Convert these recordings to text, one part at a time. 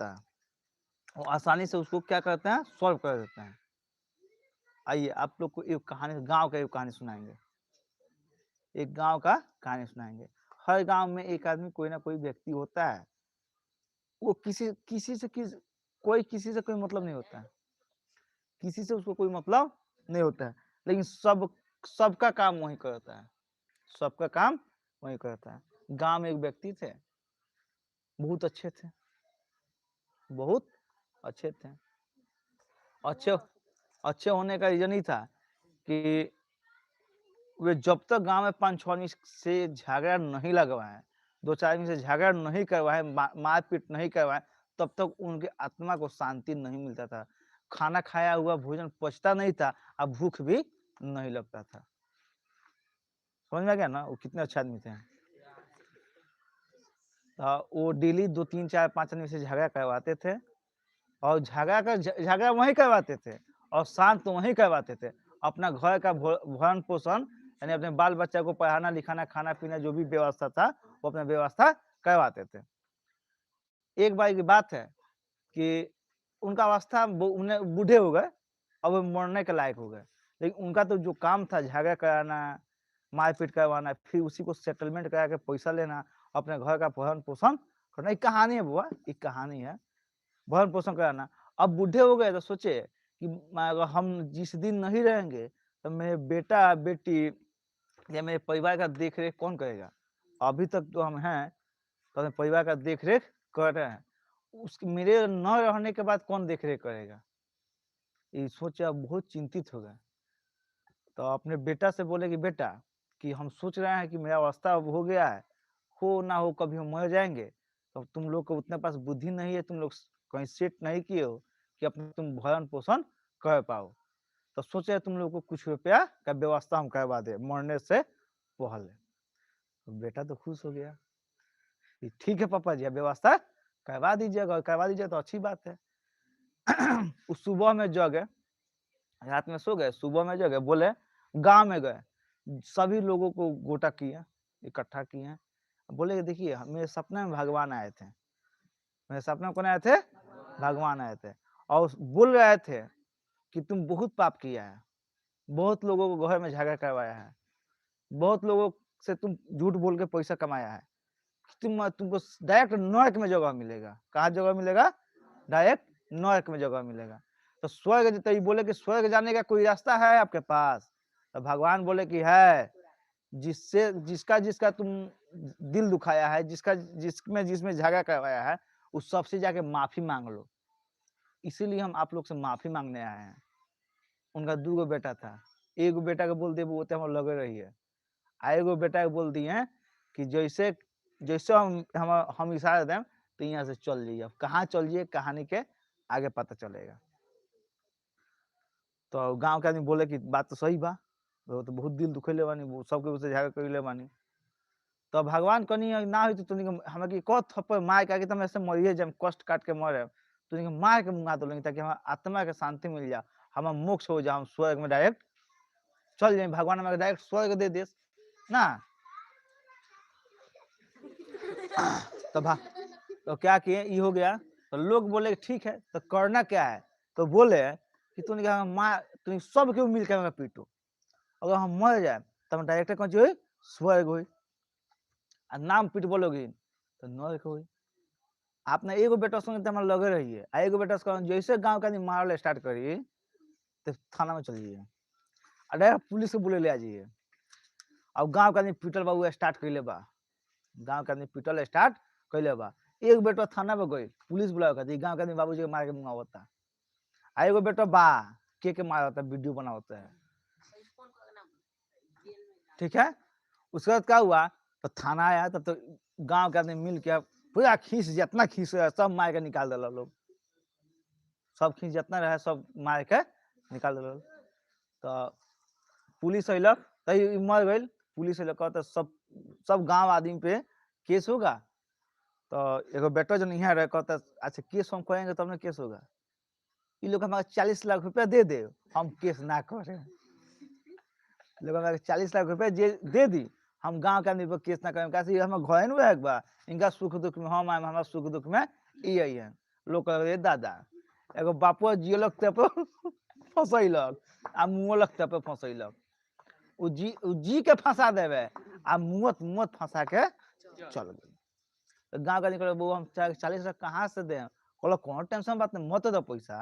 आता है, वो आसानी से उसको क्या करते हैं, सॉल्व कर देते हैं। आइए आप लोग को एक कहानी, गाँव का एक कहानी सुनाएँगे। एक गाँव का कहानी सुनाएँगे। हर गाँव में एक आदमी कोई ना कोई व्यक्ति होता है, वो किसी किसी से किस कोई किसी से कोई मतलब नहीं होता है। किसी से उसको कोई मतलब नहीं होता है, लेकिन सबका काम वही करता है, सबका काम वही करता है। गाँव में एक व्यक्ति थे, बहुत अच्छे थे, बहुत अच्छे थे। अच्छे अच्छे होने का रीज़न ही था कि वे जब तक गाँव में 5-6 आदमी से झगड़ा नहीं लगवाएँ, 2-4 आदमी से झगड़ा नहीं करवाएँ, मार-पीट नहीं करवाएँ, तब तक उनके आत्मा को शांति नहीं मिलता था। खाना खाया हुआ भोजन पचता नहीं था, और भूख भी नहीं लगता था। समझ में आ गया ना? वो कितने अच्छे आदमी थे। वो डेली 2, 3, 4, 5 आदमी से झगड़ा करवाते थे, और झगड़ा वहीं करवाते थे, और शांत वहीं करवाते थे। अपना घर का भरण-पोषण, यानी अपने बाल-बच्चा को पढ़ाना-लिखाना, खाना-पीना जो भी व्यवस्था था, वो अपना व्यवस्था करवाते थे। एक बार की बात है कि उनका अवस्था उन्हें बूढ़े हो गए, अब वो मरने के लायक हो गए। लेकिन उनका तो जो काम था झगड़ा कराना, मार-पीट करवाना, फिर उसी को सेटलमेंट करा के पैसा लेना, अपने घर का भरण-पोषण करना। एक कहानी है बुआ, एक कहानी है। भरण-पोषण कराना। अब बूढ़े हो गए तो सोचे कि अगर हम जिस दिन नहीं रहेंगे, तो मेरे बेटा-बेटी या मेरे परिवार का देख-रेख कौन करेगा? अभी तक तो हम हैं, तो अपने परिवार का देख-रेख कर रहे हैं। मेरे न रहने के बाद कौन देख-रेख करेगा? ये सोच अब बहुत चिंतित हो गए। तो अपने बेटा से बोले कि बेटा, कि हम सोच रहे हैं कि मेरा अवस्था अब हो गया है, हो ना हो कभी हम मर जाएँगे, तो तुम लोग को उतने पास बुद्धि नहीं है, तुम लोग कहीं सेट नहीं किए हो कि अपना तुम भरण-पोषण कर पाओ। तो सोचे तुम लोग को कुछ रुपया का व्यवस्था हम करवा दें मरने से पहले। तो बेटा तो खुश हो गया कि ठीक है पापा जी, आप व्यवस्था करवा दीजिएगा, और करवा दीजिए तो अच्छी बात है। वो सुबह में जगे, रात में सो गए, सुबह में जगे, बोले गाँव में गए, सभी लोगों को गोटा किए, इकट्ठा किए। बोले कि देखिए मेरे सपने में भगवान आए थे। मेरे सपने में कौन आए थे? भगवान आए थे, और बोल रहे थे कि तुम बहुत पाप किया है, बहुत लोगों को घर में झगड़ा करवाया है, बहुत लोगों से तुम झूठ बोल के पैसा कमाया है। तुमको डायरेक्ट नरक में जगह मिलेगा। कहाँ जगह मिलेगा? डायरेक्ट नरक में जगह मिलेगा। तो स्वर्ग तो ये बोले कि स्वर्ग जाने का कोई रास्ता है आपके पास? तो भगवान बोले कि है, जिससे जिसका तुम दिल दुखाया है, जिसमें झगड़ा करवाया है, उस सबसे जाके माफी मांग लो। इसीलिए हम आप लोग से माफी मांगने आए हैं। उनका 2 गो बेटा था, एगो बेटा के बोल दिए वो तो हम लगे रहिए, आ एगो बेटा के बोल दिए कि जैसे जैसे हम इशारा दें तो यहाँ से चल जाइए। अब कहाँ चल जाइए, कहानी के आगे पता चलेगा। तो गाँव के आदमी बोले कि बात तो सही बा, वो तो बहुत दिल दुखैले बानी, वो सबके उससे झगड़ा कइले बानी। तो भगवान कनी ना होई तो तनी हमरा के क थप्पड़ मार के तो हम ऐसे मरिए जाएम, कष्ट काट के मरे। तनी मार के मुँगा देलनी ताकि हमारा आत्मा के शांति मिल जाए, हमारा मोक्ष हो जाए, हम स्वर्ग में डायरेक्ट चल जाए, भगवान हमरा डायरेक्ट स्वर्ग दे देस ना। तो भा तो क्या किए, ये हो गया। तो लोग बोले ठीक है, तो करना क्या है? तो बोले कि तूने सब केहू मिल के हमरा पीटो। अगर हम मर जाए तो हम डायरेक्ट कौन चीज होई? स्वर्ग होई। आ नाम पीटबो लोगिन तो नरक होई। आप ना एगो बेटा संगे तो लगे रहिए, आ एगो बेटा से जैसे गाँव के आदमी मारल स्टार्ट करी, तो थाना में चल जाइए, आ डायरेक्ट पुलिस के बुले ले आ जाइए। अब गाँव के आदमी पीटल बा, उ स्टार्ट कइले बा। गाँव के आदमी पीटल स्टार्ट कइले बा। एक बेटा थाना में गइल, पुलिस बुलावे खातिर, गाँव के आदमी बाबूजी के मार के मुंगावता। आ एगो बेटा बा, के मारता, वीडियो बनावता है। ठीक है? उसके बाद क्या हुआ? तो थाना आया, तब तो गाँव के आदमी मिल के पूरा खींच, जितना खींच रहा सब मार के निकाल देला लोग। सब खींच जितना रहे सब मार के निकाल देला। तो पुलिस अइलक, तो ई मर गइल। पुलिस अइलक तो सब गाँव आदमी पे केस होगा। तो एगो बेटा जन यहाँ रहे, कहता अच्छा केस हम करेंगे तब ना केस होगा। ये लोग हमारा 40 लाख रुपया दे दे, हम केस ना करें। लोग हमारे 40 लाख रुपया दे दी, हम गाँव के आदमी पर केस ना करें, कैसे हमारे घर में बा, इनका सुख दुख में हम आए, हमारा सुख दुख में ये आई है। लोग कहे दादा एगो बापो जियलक ते पर फंसैलक आ मुँहलक ते पर फंसैलक उ जी के फंसा देवे आ मुँहत फंसा के चल गए। गाँव का निकले वो हम 40 कहाँ से दे बोला कौन टेंशन बात नहीं मत दो पैसा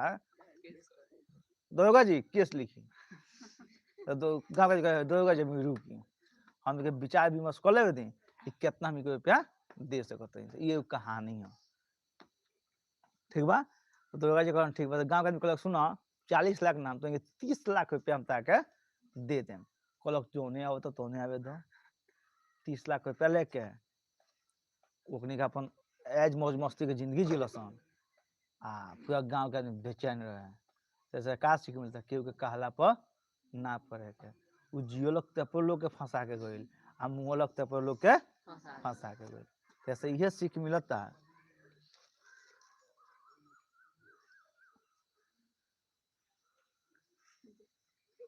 दरोगा जी केस लिखी तो गाँव का दरोगा जी रुकी हम के विचार विमर्श कर ले दी कि कितना हम रुपया दे सकते हैं ये कहानी है ठीक बा तो दरोगा जी कहन ठीक बा गाँव का निकल सुना 40 लाख नाम तो 30 लाख रुपया हम ताके दे दें कहलक जोने आओ तो तोने आवे दो 30 लाख रुपया लेके ओकनी के अपन एज मौज मस्ती के जिंदगी जिलसन आ पूरा गांव के आदमी बेचैन रहे जैसे का सीख मिलता केहू के कहला पर ना पड़े के उ जियोलक तेपर लोग के फंसा के गइल आ मुँहलक तेपर लोग के फंसा के गइल जैसे ये सीख मिलता